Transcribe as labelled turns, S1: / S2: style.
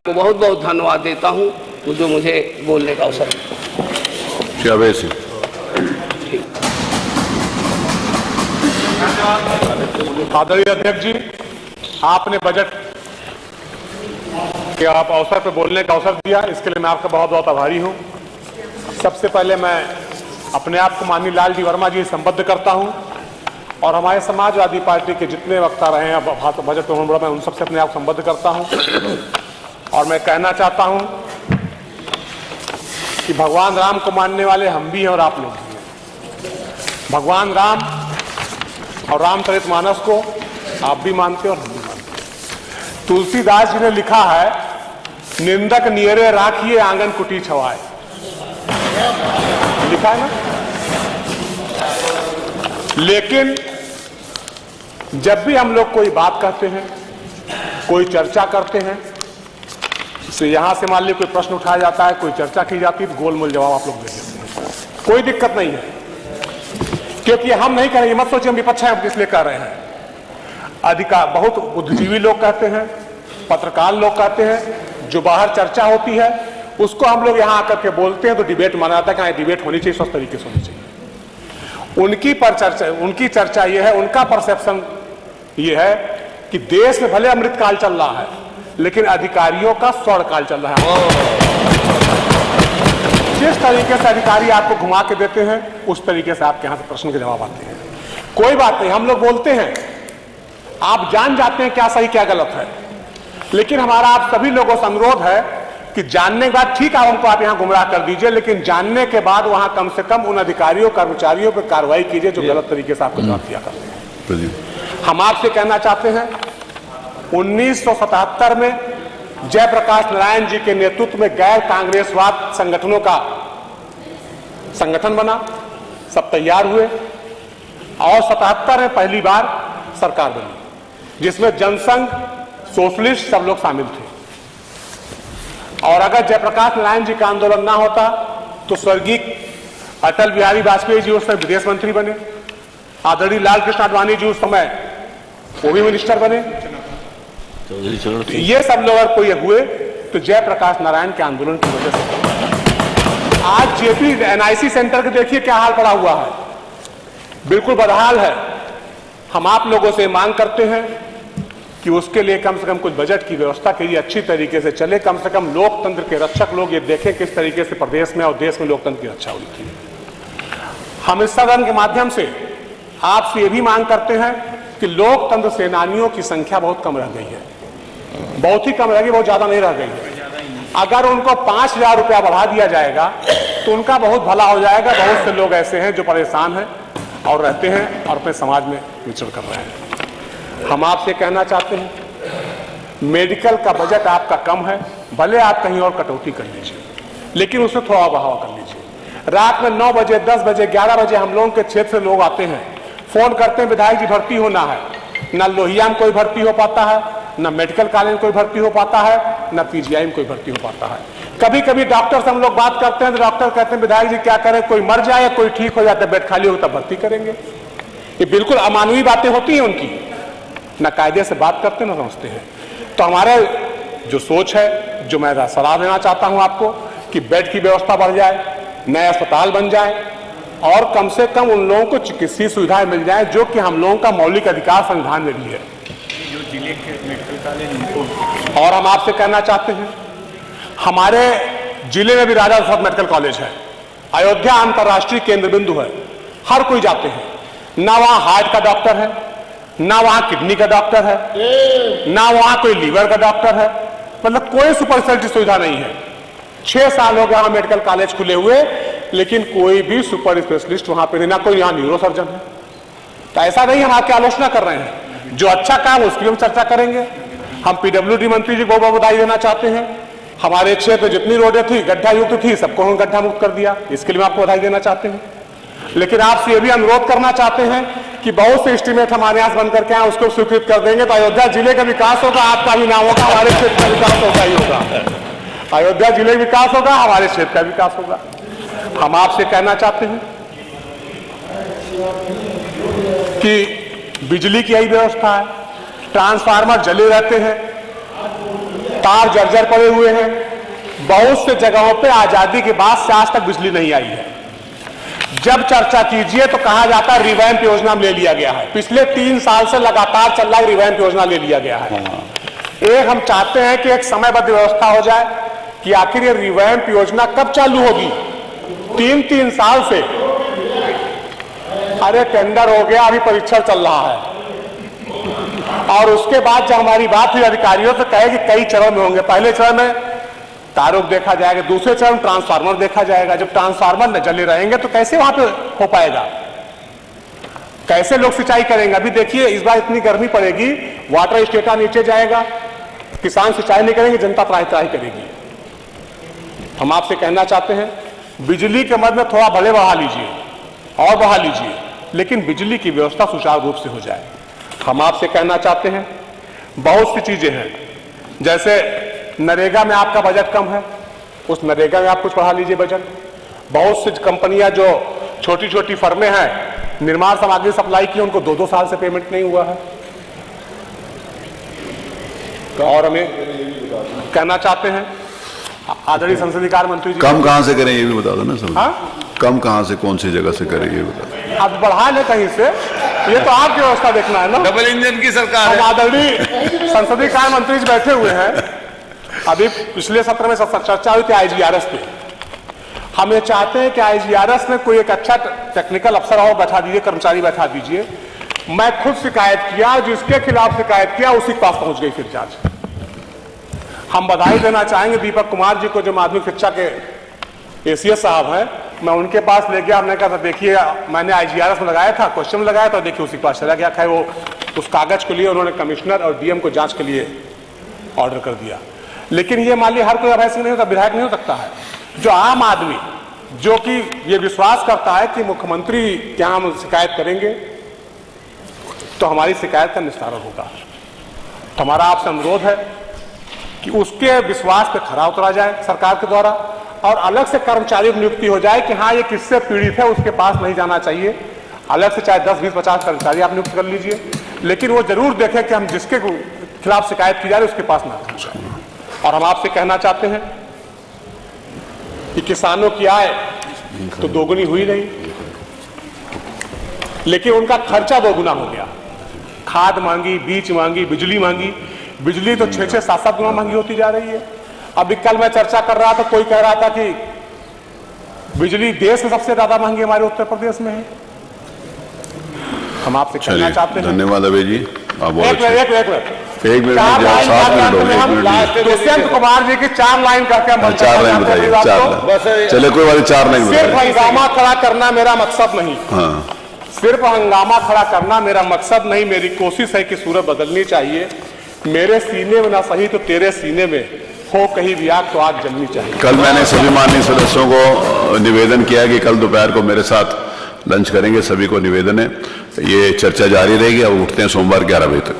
S1: को बहुत बहुत धन्यवाद देता हूं जो मुझे बोलने का अवसर दिया।
S2: आदरणीय अध्यक्ष जी, आपने बजट के आप अवसर पर बोलने का अवसर दिया, इसके लिए मैं आपका बहुत बहुत आभारी हूं। सबसे पहले मैं अपने आप को माननीय लाल जी वर्मा जी संबद्ध करता हूं और हमारे समाजवादी पार्टी के जितने वक्ता रहे हैं बजट में मैं उन सबसे अपने आप को संबद्ध करता हूं और मैं कहना चाहता हूं कि भगवान राम को मानने वाले हम भी हैं और आप लोग भी हैं। भगवान राम और रामचरितमानस को आप भी मानते हैं और हम भी मानते हैं। तुलसीदास जी ने लिखा है, निंदक नियरे राखिए आंगन कुटी छवाए, लिखा है ना। लेकिन जब भी हम लोग कोई बात कहते हैं, कोई चर्चा करते हैं, तो यहां से मान लीजिए कोई प्रश्न उठाया जाता है, कोई चर्चा की जाती है, तो गोलमोल जवाब आप लोग दे देते हैं, कोई दिक्कत नहीं है। क्योंकि हम नहीं करेंगे, मत सोचिए हम विपक्ष हैं, हम किस लिए कर रहे हैं। अधिकार बहुत बुद्धिजीवी लोग कहते हैं, पत्रकार लोग कहते हैं, जो बाहर चर्चा होती है उसको हम लोग यहां आकर के बोलते हैं तो डिबेट माना जाता है कि डिबेट होनी चाहिए, स्वस्थ तरीके से होनी चाहिए। उनकी चर्चा ये है, उनका परसेप्शन ये है कि देश में भले अमृतकाल चल रहा है लेकिन अधिकारियों का स्वर्णकाल चल रहा है। जिस तरीके से अधिकारी आपको घुमा के देते हैं उस तरीके से आपके यहां से प्रश्न के जवाब आते हैं। कोई बात नहीं, हम लोग बोलते हैं, आप जान जाते हैं क्या सही क्या गलत है, लेकिन हमारा आप सभी लोगों से अनुरोध है कि जानने के बाद ठीक है हमको आप यहां गुमराह कर दीजिए, लेकिन जानने के बाद वहां कम से कम उन अधिकारियों कर्मचारियों पर कार्रवाई कीजिए जो गलत तरीके से आपको जवाब दिया करते हैं। हम आपसे कहना चाहते हैं, 1977 में जयप्रकाश नारायण जी के नेतृत्व में गैर कांग्रेसवाद संगठनों का संगठन बना, सब तैयार हुए और 77 में पहली बार सरकार बनी जिसमें जनसंघ, सोशलिस्ट सब लोग शामिल थे। और अगर जयप्रकाश नारायण जी का आंदोलन ना होता तो स्वर्गीय अटल बिहारी वाजपेयी जी उस समय विदेश मंत्री बने, आदरणीय लाल कृष्ण आडवाणी जी उस समय वो भी मिनिस्टर बने। ये सब लोग अगर कोई हुए तो जयप्रकाश नारायण के आंदोलन की वजह से। आज जेपी एनआईसी सेंटर के देखिए क्या हाल पड़ा हुआ है, बिल्कुल बदहाल है। हम आप लोगों से मांग करते हैं कि उसके लिए कम से कम कुछ बजट की व्यवस्था कीजिए, अच्छी तरीके से चले। कम से कम लोकतंत्र के रक्षक लोग ये देखें किस तरीके से प्रदेश में और देश में लोकतंत्र की रक्षा हुई थी। हम इस सदन के माध्यम से आपसे ये भी मांग करते हैं कि लोकतंत्र सेनानियों की संख्या बहुत कम रह गई है, बहुत ही कम रह गई, बहुत ज्यादा नहीं रह गई है। अगर उनको 5,000 रुपया बढ़ा दिया जाएगा तो उनका बहुत भला हो जाएगा। बहुत से लोग ऐसे हैं जो परेशान हैं और रहते हैं और अपने समाज में विचरण कर रहे हैं। हम आपसे कहना चाहते हैं, मेडिकल का बजट आपका कम है, भले आप कहीं और कटौती कर लीजिए लेकिन उसमें थोड़ा बढ़ावा कर लीजिए। रात में 9 बजे, 10 बजे, 11 बजे हम लोगों के क्षेत्र से लोग आते हैं, फोन करते हैं विधायक जी भर्ती होना है। न लोहिया में कोई भर्ती हो पाता है, न मेडिकल कॉलेज में कोई भर्ती हो पाता है, न पीजीआई में कोई भर्ती हो पाता है। कभी कभी डॉक्टर से हम लोग बात करते हैं तो डॉक्टर कहते हैं विधायक जी क्या करें, कोई मर जाए, कोई ठीक हो जाता है, बेड खाली हो तब भर्ती करेंगे। ये बिल्कुल अमानवीय बातें होती हैं उनकी, न कायदे से बात करते न समझते हैं। तो हमारे जो सोच है, जो मैं सलाह देना चाहता हूं आपको कि बेड की व्यवस्था बढ़ जाए, नए अस्पताल बन जाए और कम से कम उन लोगों को चिकित्सीय सुविधाएं मिल जाए जो कि हम लोगों का मौलिक अधिकार संविधान में भी है।
S3: जो जिले के मेडिकल कॉलेज,
S2: और हम आपसे कहना चाहते हैं, हमारे जिले में भी राजा दशरथ मेडिकल कॉलेज है, अयोध्या अंतर्राष्ट्रीय केंद्र बिंदु है, हर कोई जाते हैं। ना वहां हार्ट का डॉक्टर है, ना वहां किडनी का डॉक्टर है, ना वहां कोई लीवर का डॉक्टर है, मतलब कोई सुपर स्पेशलिटी सुविधा नहीं है। 6 साल हो गया वहां मेडिकल कॉलेज खुले हुए लेकिन कोई भी सुपर स्पेशलिस्ट वहां पे नहीं, ना कोई यहां न्यूरो सर्जन है। तो ऐसा नहीं हम आपकी आलोचना कर रहे हैं, जो अच्छा काम उसकी हम चर्चा करेंगे। हम पीडब्ल्यूडी मंत्री जी को बहुत बधाई देना चाहते हैं। हमारे क्षेत्र जितनी रोडें थी गड्ढा युक्त थी, सबको हम गड्ढा मुक्त कर दिया, इसके लिए आपको बधाई देना चाहते हैं। लेकिन आपसे ये भी अनुरोध करना चाहते हैं कि बहुत से एस्टीमेट हमारे यहाँ बन करके आए उसको स्वीकृत कर देंगे तो अयोध्या जिले का विकास होगा, आपका भी नाम होगा, हमारे क्षेत्र का विकास होगा ही होगा। अयोध्या जिले का विकास होगा, हमारे क्षेत्र का विकास होगा। हम आपसे कहना चाहते हैं कि बिजली की यही व्यवस्था है, ट्रांसफार्मर जले रहते हैं, तार जर्जर पड़े हुए हैं। बहुत से जगहों पे आजादी के बाद से आज तक बिजली नहीं आई है। जब चर्चा कीजिए तो कहा जाता है रिवैम्प योजना में ले लिया गया है। पिछले 3 साल से लगातार चल रहा है, रिवैम्प योजना ले लिया गया है। एक हम चाहते हैं कि एक समयबद्ध व्यवस्था हो जाए कि आखिर ये रिवैम्प योजना कब चालू होगी। 3 साल से अरे टेंडर हो गया, अभी परीक्षण चल रहा है। और उसके बाद जब हमारी बात हुई अधिकारियों से कहे कि कई चरण में होंगे। पहले चरण में तारुक देखा जाएगा, दूसरे चरण ट्रांसफार्मर देखा जाएगा। जब ट्रांसफार्मर न जले रहेंगे तो कैसे वहां पे हो पाएगा, कैसे लोग सिंचाई करेंगे। अभी देखिए इस बार इतनी गर्मी पड़ेगी, वाटर स्टेटा नीचे जाएगा, किसान सिंचाई नहीं करेंगे, जनता त्राही करेगी। हम आपसे कहना चाहते हैं बिजली के मद में थोड़ा भले बढ़ा लीजिए और बढ़ा लीजिए, लेकिन बिजली की व्यवस्था सुचारू रूप से हो जाए। हम आपसे कहना चाहते हैं बहुत सी चीजें हैं, जैसे नरेगा में आपका बजट कम है, उस नरेगा में आप कुछ बढ़ा लीजिए बजट। बहुत सी कंपनियां जो छोटी छोटी फर्में हैं, निर्माण सामग्री सप्लाई की, उनको 2-2 साल से पेमेंट नहीं हुआ है। और हमें कहना चाहते हैं आदरणीय संसदीय कार्य मंत्री जी,
S4: कम कहां से करें ये भी बता दो ना सब।
S2: हाँ?
S4: कम कहां से, कौन सी जगह से करें ये बता दो।
S2: अब बढ़ा ले कहीं से, ये तो आपकी व्यवस्था देखना है ना।
S1: डबल इंजन की सरकार
S2: हम
S1: है।
S2: आदरणीय संसदीय कार्य मंत्री जी बैठे हुए हैं। अभी पिछले सत्र में चर्चा हुई थी IGRS पे। हम ये चाहते हैं कि IGRS में कोई एक अच्छा टेक्निकल अफसर हो, बैठा दीजिए, कर्मचारी बैठा दीजिए। मैं खुद शिकायत किया, जिसके खिलाफ शिकायत किया उसी के पास पहुंच गई फिर जांच। हम बधाई देना चाहेंगे दीपक कुमार जी को, जो माध्यमिक शिक्षा के ACS साहब हैं। मैं उनके पास ले गया, हमने कहा देखिए मैंने IGRS में लगाया था, क्वेश्चन में लगाया था, देखिए उसी के पास चला गया। खैर वो उस कागज के लिए उन्होंने कमिश्नर और DM को जांच के लिए ऑर्डर कर दिया। लेकिन ये मान लिया हर कोई अभय सिंह नहीं होता, विधायक नहीं हो सकता है। जो आम आदमी जो कि ये विश्वास करता है कि मुख्यमंत्री क्या हम शिकायत करेंगे तो हमारी शिकायत का निस्तारण होगा। तो हमारा आपसे अनुरोध है कि उसके विश्वास पे खरा उतरा जाए सरकार के द्वारा, और अलग से कर्मचारी की नियुक्ति हो जाए कि हाँ ये किससे पीड़ित है, उसके पास नहीं जाना चाहिए। अलग से चाहे 10, 20, 50 कर्मचारी आप नियुक्त कर लीजिए, लेकिन वो जरूर देखें कि हम जिसके खिलाफ शिकायत की जा रही है उसके पास ना पहुंचे। और हम आपसे कहना चाहते हैं कि किसानों की आय तो दोगुनी हुई नहीं, लेकिन उनका खर्चा दोगुना हो गया। खाद मांगी, बीज मांगी, बिजली मांगी। बिजली तो 6-6, 7-7 गुना महंगी होती जा रही है। अभी कल मैं चर्चा कर रहा था, कोई कह रहा था कि बिजली देश में सबसे ज्यादा महंगी हमारे उत्तर प्रदेश में है। हम आपसे कहना चाहते हैं।
S4: धन्यवाद अभय जी, आप
S2: एक मिनट
S4: एक मिनट
S2: दुष्यंत कुमार जी की 4 लाइन करके हम
S4: 4 लाइन बताइए। 4 लाइन चले, कोई वाली 4 लाइन
S2: सिर्फ हंगामा खड़ा करना मेरा मकसद नहीं।
S4: हाँ,
S2: सिर्फ हंगामा खड़ा करना मेरा मकसद नहीं। मेरी कोशिश है कि सूरत बदलनी चाहिए। मेरे सीने में ना सही तो तेरे सीने में हो कहीं भी आग तो आग जलनी चाहिए।
S4: कल मैंने सभी माननीय सदस्यों को निवेदन किया कि कल दोपहर को मेरे साथ लंच करेंगे। सभी को निवेदन है, ये चर्चा जारी रहेगी। अब उठते हैं सोमवार 11 बजे तक।